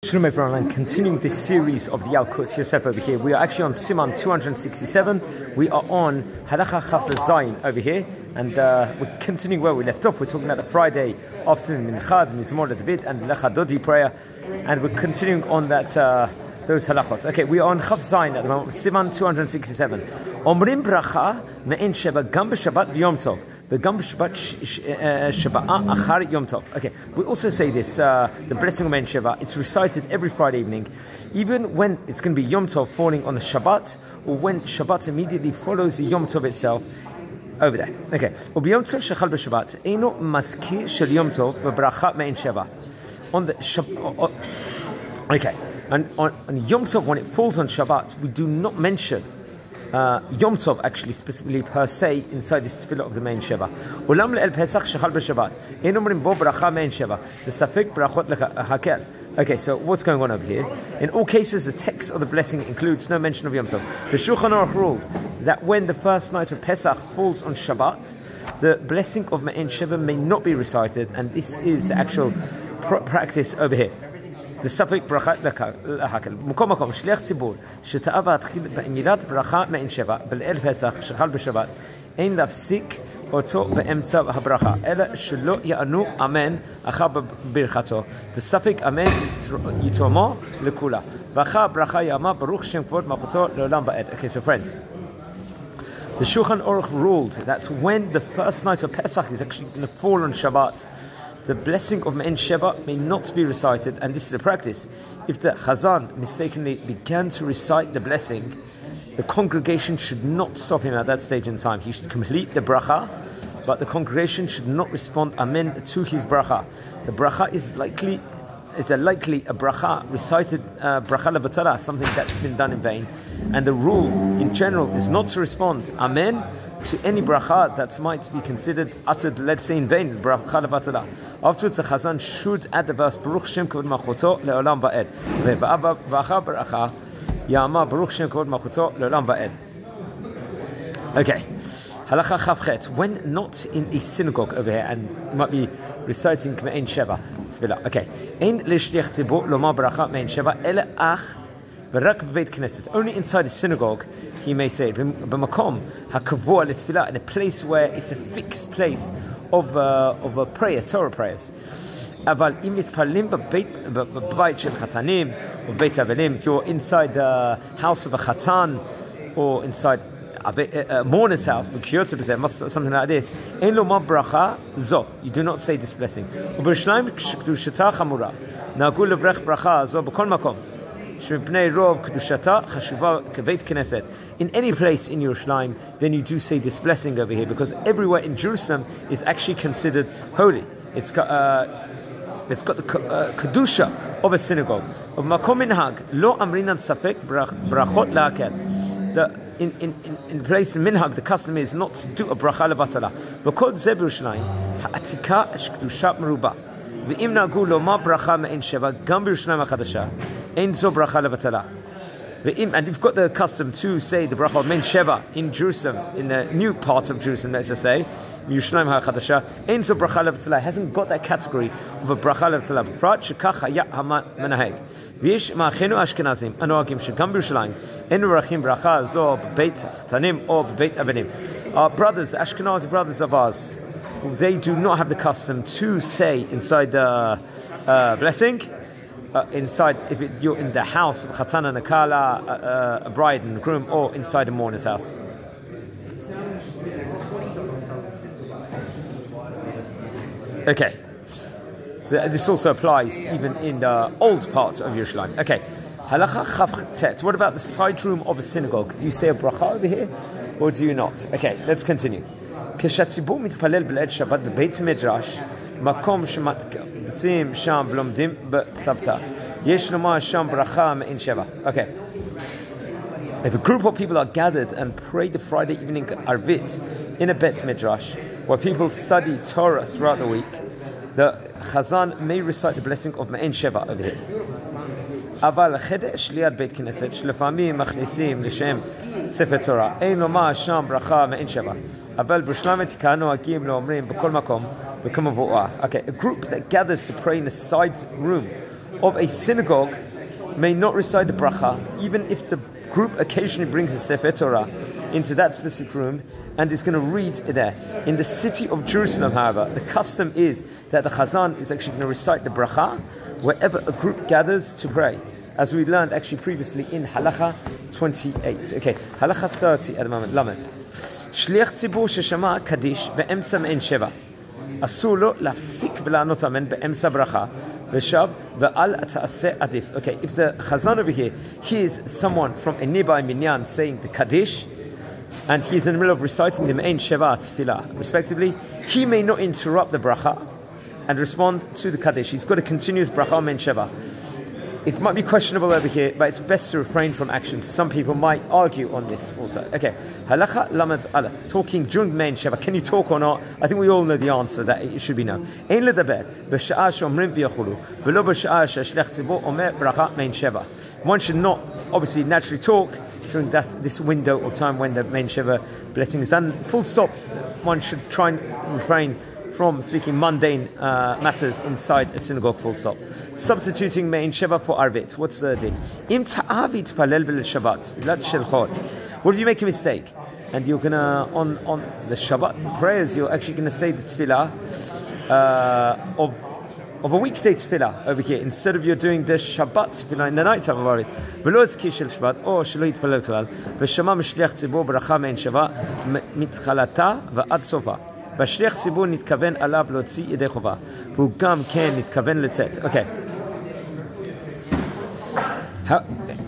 Shalom everyone, and continuing this series of the Yalkut Yosef over here. We are actually on Siman 267. We are on Halachot of Shabbat over here, and we're continuing where we left off. We're talking about the Friday afternoon Minchad, Mizmor David, and Lecha Dodi prayer, and we're continuing on that those halachot. Okay, we are on Chav Zayin at the moment, Siman 267. Omrim bracha me'en sheba gam b'Shabbat v'yom tov. The Gam Shabbat Shabbat Achar Yom Tov. Okay, we also say this, the blessing of Men Sheva, it's recited every Friday evening, even when it's going to be Yom Tov falling on the Shabbat, or when Shabbat immediately follows the Yom Tov itself, over there. Okay, Ubiyom Tov Shechal b'Shabbat, Eino Maskir Shel Yom Tov V'Bracha Me'en Sheva. On the Shabbat, okay, and on Yom Tov, when it falls on Shabbat, we do not mention Yom Tov actually specifically per se inside this tefillah of the main Sheva. Ulam le'el Pesach shechal b'Shabbat. Ein omrim bo bracha main Sheva. The safek brachot hakel. Okay, so what's going on over here? In all cases, the text of the blessing includes no mention of Yom Tov. The Shulchan Aruch ruled that when the first night of Pesach falls on Shabbat, the blessing of Me'en Sheva may not be recited, and this is the actual practice over here. The suffix brachat lahakel. Mukom makom shliach tzibur sheta'av atchil b'emilat bracha me'en sheva b'le'el pesach shechal b'shabbat ein lafsik oto be'emtza habracha ela shelo ya'anu amen acha b'birchato. The suffix amen yitomo lekula v'acha bracha yama baruch shem kvod malchuto le'olam ba'ed. Okay, so friends, the Shulchan Aruch ruled that when the first night of Pesach is actually going to fall on Shabbat, the blessing of Me'en Sheva may not be recited, and this is a practice. If the Chazan mistakenly began to recite the blessing, the congregation should not stop him at that stage in time. He should complete the bracha, but the congregation should not respond Amen to his bracha. The bracha is likely a bracha recited, bracha levatala, something that's been done in vain. And the rule in general is not to respond Amen to any bracha that might be considered uttered, let's say, in vain, bracha levatala. Afterwards, the Chazan should add the verse Baruch Shem Kavod Malchuto Le'olam Ba'ed. V'acha bracha Yama Baruch Shem Kavod Malchuto Le'olam Ba'ed. Okay, Halacha Chavchet. When not in a synagogue over here, and you might be reciting Me'en Sheva Tefillah. Okay, Ein L'Shliach Tzibur Lomar Bracha Me'en Sheva Ele Ach V'Rak B'Beit Knesset. Only inside the synagogue he may say it. B'makom hakavua l'tefillah, in a place where it's a fixed place of a prayer, Torah prayers. Aval im mitpalim b'beit shel chatanim or beit avelim, if you're inside the house of a chatan or inside a mourner's house, something like this, ein lo ma bracha zo, you do not say this blessing. U'b'Yerushalayim k'dushata chamura na'agu levrech bracha zo b'kol makom. In any place in Yerushalayim, then you do say this blessing over here, because everywhere in Jerusalem is actually considered holy. It's got the kedusha of a synagogue. Of makom minhag lo amrinan safek brachot la'akel. In place in minhag, the custom is not to do a bracha levatala. V'kol ze b'Yerushalayim ha'atika kedusha meruba. V'im na'agu lomar bracha me'en sheva gam b'Yerushalayim ha'chadasha. And you've got the custom to say the bracha of Men Sheva in Jerusalem, in the new part of Jerusalem, let's just say, Yerushalayim HaChadasha, Ein Zo Bracha Levatala, hasn't got that category of a bracha levatala. Prat shekach haya haman menaheg. V'yesh ma'achenu Ashkenazim anoagim shegam b'Yerushalayim enu rachim bracha zo b'beit Tanim or b'beit Avenim. Our brothers, Ashkenazi brothers of ours, they do not have the custom to say inside the blessing. Inside, if you're in the house of Chatan and Akala, a bride and groom, or inside a mourner's house. Okay, so this also applies even in the old parts of Yerushalayim. Okay, Halacha Chavtet. What about the side room of a synagogue? Do you say a bracha over here, or do you not? Okay, let's continue. כשהציבור מתפלל בליל שבת בבית מדרש, מקום שמתקבצים שם ולומדים בצוותא, יש לומר שם ברכה מאין שבע. Okay. If a group of people are gathered and pray the Friday evening Arvit in a Bet Midrash, where people study Torah throughout the week, the Chazan may recite the blessing of Me'en Sheva over here. אבל החדש ליד בית כנסת, שלפעמים מכניסים לשם ספר תורה, אין לומר שם ברכה מאין שבע. אבל בירושלים תיקנו הגיעים לא אומרים בכל מקום וכמבואה. Okay, a group that gathers to pray in a side room of a synagogue may not recite the bracha, even if the group occasionally brings a Sefer Torah into that specific room and is going to read there. In the city of Jerusalem, however, the custom is that the Chazan is actually going to recite the bracha wherever a group gathers to pray, as we learned actually previously in Halacha 28. Okay, Halacha 30 at the moment, Lamed. Shliach tzibur sheshama kaddish be'emtza me'en sheva. אסור לו להפסיק ולענות אמן באמצע ברכה ושב ואל תעשה עדיף. Okay, if the Chazan over here hears someone from a nearby minyan saying the Kaddish and he's in the middle of reciting the Me'en Sheva Tefillah respectively, he may not interrupt the bracha and respond to the Kaddish. He's got a continuous bracha Me'en Sheva. It might be questionable over here, but it's best to refrain from actions. Some people might argue on this also. Okay, halacha lamed ala. Talking during Me'en Sheva, can you talk or not? I think we all know the answer, that it should be no. Ein ledaber b'sha'a she'omrim v'yachulu v'lo b'sha'a she'shliach tzibur omer bracha Me'en Sheva. One should not obviously naturally talk during this window of time when the Me'en Sheva blessing is done. Full stop. One should try and refrain from speaking mundane matters inside a synagogue, full stop. Substituting Me'en Sheva for Arvit. What's the deal? Im ta'avit palel b'l Shabbat. V'lad shel chol. What if you make a mistake? And you're gonna, on the Shabbat prayers, you're actually gonna say the tefillah of a weekday tefillah over here, instead of you're doing the Shabbat tefillah in the night time of Arvit. V'lo ezki shel Shabbat, or shelo yitpalel klal. V'shama m'shliach tzibur bracha Me'en Sheva mitchalata v'ad sofa. בשליח ציבור נתכוון עליו להוציא ידי חובה והוא גם כן נתכוון לצאת. Okay.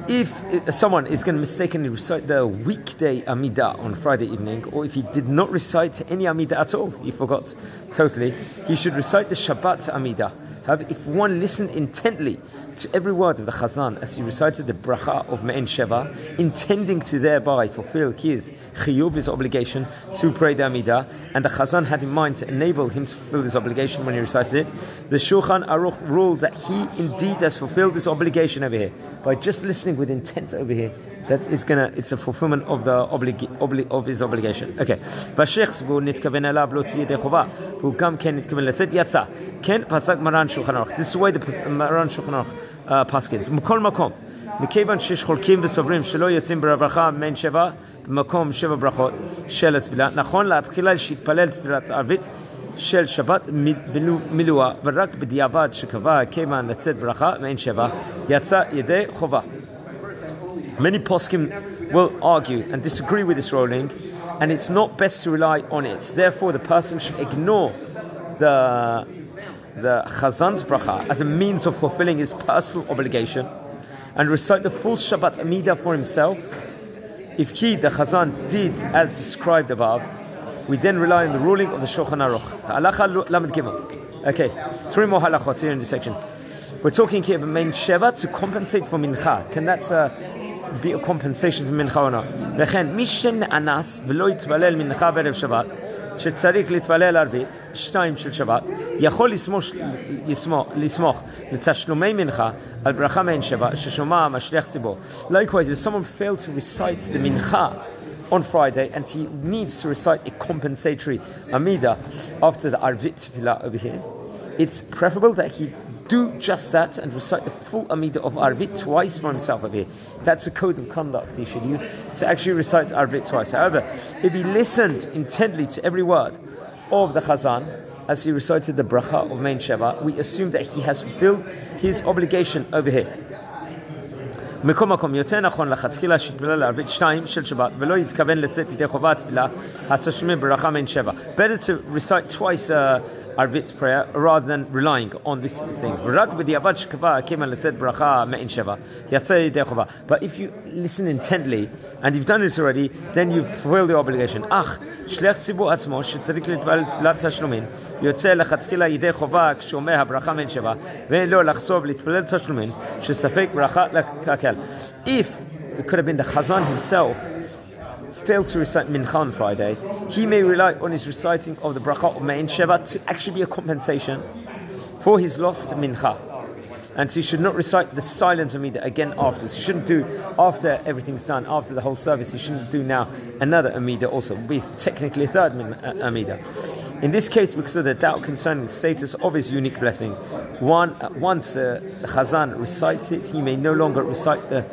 If someone is going to mistakenly recite the weekday Amidah on Friday evening, or if he did not recite any Amidah at all, he forgot totally, he should recite the Shabbat Amidah. However, if one listened intently to every word of the Chazan as he recited the bracha of Me'en Sheva, intending to thereby fulfill his chiyuv, his obligation to pray the Amidah, and the Chazan had in mind to enable him to fulfill this obligation when he recited it, the Shulchan Aruch ruled that he indeed has fulfilled this obligation over here by just listening with intent over here. That is it's a fulfillment of the of his obligation. Okay. בשייך והוא נתכוון אליו להוציא ידי חובה והוא גם כן נתכוון לצאת יצא. כן, פסק מרן שולחן ערוך. This is why the מרן שולחן ערוך פסקins. מכל מקום, מכיוון שיש חולקים וסוברים שלא יוצאים ברכה Me'en Sheva במקום 7 ברכות של התפילה, נכון להתחילה שיתפלל תפילת ערבית של שבת מילואה ורק בדיעבד שקבע כיוון לצאת ברכה Me'en Sheva יצא ידי חובה. Many poskim will argue and disagree with this ruling, and it's not best to rely on it. Therefore, the person should ignore the Chazan's bracha as a means of fulfilling his personal obligation and recite the full Shabbat Amidah for himself. If he, the Chazan, did as described above, we then rely on the ruling of the Shulchan Aruch. Halacha Lamed Gimel. Okay, 3 more halachot here in this section. We're talking here about Me'en Sheva to compensate for mincha. Can that be a compensation for mincha or not? וכן, מי שנאנס ולא יתפלל מנחה בערב שבת, שצריך להתפלל ערבית, 2 של שבת, יכול לסמוך לתשלומי מנחה על ברכה Me'en Sheva, ששומע משליח ציבור. Likewise, if someone failed to recite the mincha on Friday and he needs to recite a compensatory Amidah after the Arvit tefillah over here, it's preferable that he do just that and recite the full Amidah of Arvit twice for himself over here. That's a code of conduct he should use, to actually recite Arvit twice. However, if he listened intently to every word of the Chazan as he recited the bracha of Me'en Sheva, we assume that he has fulfilled his obligation over here. מכל מקום, יותר נכון לכתחילה שיתפלל לערבית 2 של שבת ולא יתכוון לצאת ידי חובה תפילה התשלומים ברכה Me'en Sheva. Better to recite twice Arvit prayer rather than relying on this thing. רק בדיעבד שקבע כיוון לצאת ברכה Me'en Sheva יצא ידי חובה. But if you listen intently and you've done it already, then you fulfill the obligation. אך שליח ציבור עצמו שצריך להתפלל תפילת תשלומים יוצא לכתחילה ידי חובה כשאומר הברכה Me'en Sheva ולא לחשוב להתפלל תשלומים שספק ברכה לקהל. If it could have been the Chazan himself failed to recite mincha on Friday, he may rely on his reciting of the bracha of Me'en Sheva to actually be a compensation for his lost mincha. And so he should not recite the silent Amidah again afterwards. He shouldn't do, after everything's done, after the whole service, he shouldn't do now another Amidah also. It would be technically a third Amidah. In this case, because of the doubt concerning the status of his unique blessing, once the Chazan recites it, he may no longer recite the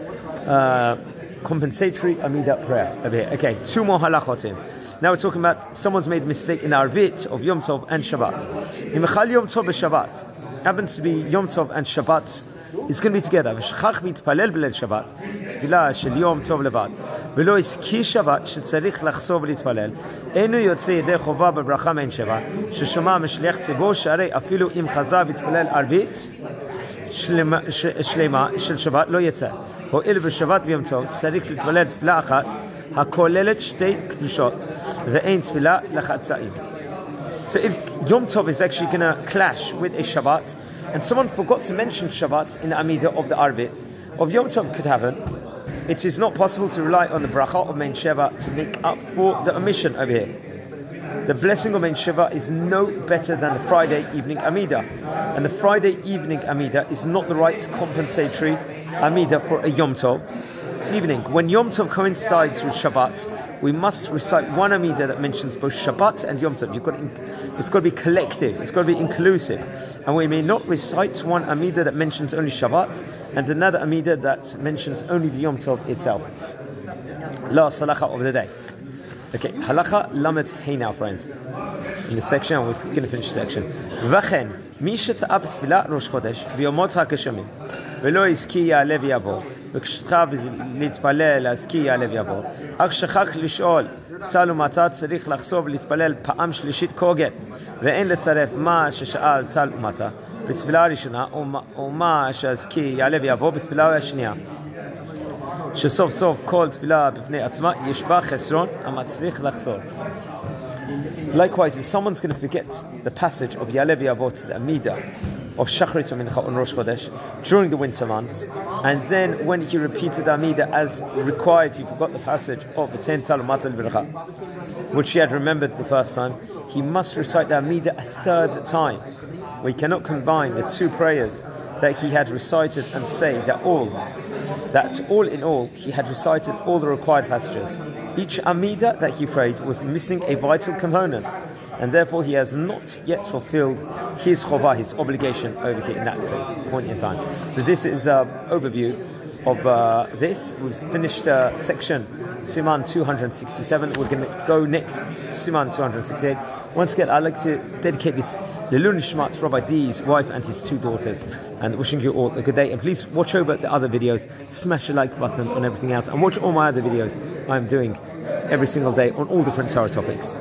compensatory Amidah prayer over here. Okay, two more halachotim. Now we're talking about someone's made a mistake in the Arvit of Yom Tov and Shabbat. Imechal Yom Tov Shabbat happens to be Yom Tov and Shabbat. It's going to be together. ושכח והתפלל בליל שבת, תפילה של יום טוב לבד, ולא הזכיר שבת שצריך לחזור ולהתפלל, אינו יוצא ידי חובה בברכה מעין שבע, ששומע משליח ציבור, שהרי אפילו אם חזר והתפלל ערבית שלמה של שבת לא יצא. הואיל בשבת ביום טוב צריך להתפלל תפילה אחת, הכוללת שתי קדושות, ואין תפילה לחצאים. So if Yom Tov is actually going to clash with a Shabbat, and someone forgot to mention Shabbat in the Amidah of the Arvit, of Yom Tov could happen, it is not possible to rely on the bracha of Mein Sheva to make up for the omission over here. The blessing of Mein Sheva is no better than the Friday evening Amidah, and the Friday evening Amidah is not the right compensatory Amidah for a Yom Tov evening. When Yom Tov coincides with Shabbat, we must recite one Amidah that mentions both Shabbat and Yom Tov. It's got to be collective, it's got to be inclusive. And we may not recite one Amidah that mentions only Shabbat and another Amidah that mentions only the Yom Tov itself. Last halacha of the day. Okay, halacha lamed hey now, friends. In the section, we're going to finish the section. V'chen, mi sheta'ab tefillah Rosh Chodesh v'yomot ha'keshamim v'lo yizki ya'aleh v'yavor וכשתחב להתפלל, אז כי יעלה ויעבור. אך שכח לשאול, צל ומטה צריך לחשוב ולהתפלל פעם שלישית כהוגן, ואין לצרף מה ששאל צל ומטה בתפילה הראשונה, ומה שהזכי יעלה ויעבור בתפילה השנייה. שסוף סוף כל תפילה בפני עצמה יש בה חסרון המצריך לחזור. Likewise, if someone's going to forget the passage of Ya'aleh V'Yavor to the Amidah of Shacharit Mincha on Rosh Chodesh during the winter months, and then when he repeated the Amidah as required, he forgot the passage of the 10 Talumat al-Bircha, which he had remembered the first time, he must recite the Amidah a third time. We cannot combine the two prayers that he had recited and say that all in all, he had recited all the required passages. Each Amidah that he prayed was missing a vital component, and therefore he has not yet fulfilled his chovah, his obligation over here in that point in time. So this is an overview of this. We've finished section Siman 267. We're going to go next to Siman 268. Once again, I'd like to dedicate this Lelun Shmat, Rabbi D's wife and his two daughters, and wishing you all a good day. And please watch over the other videos, smash the like button on everything else, and watch all my other videos I'm doing every single day on all different Torah topics.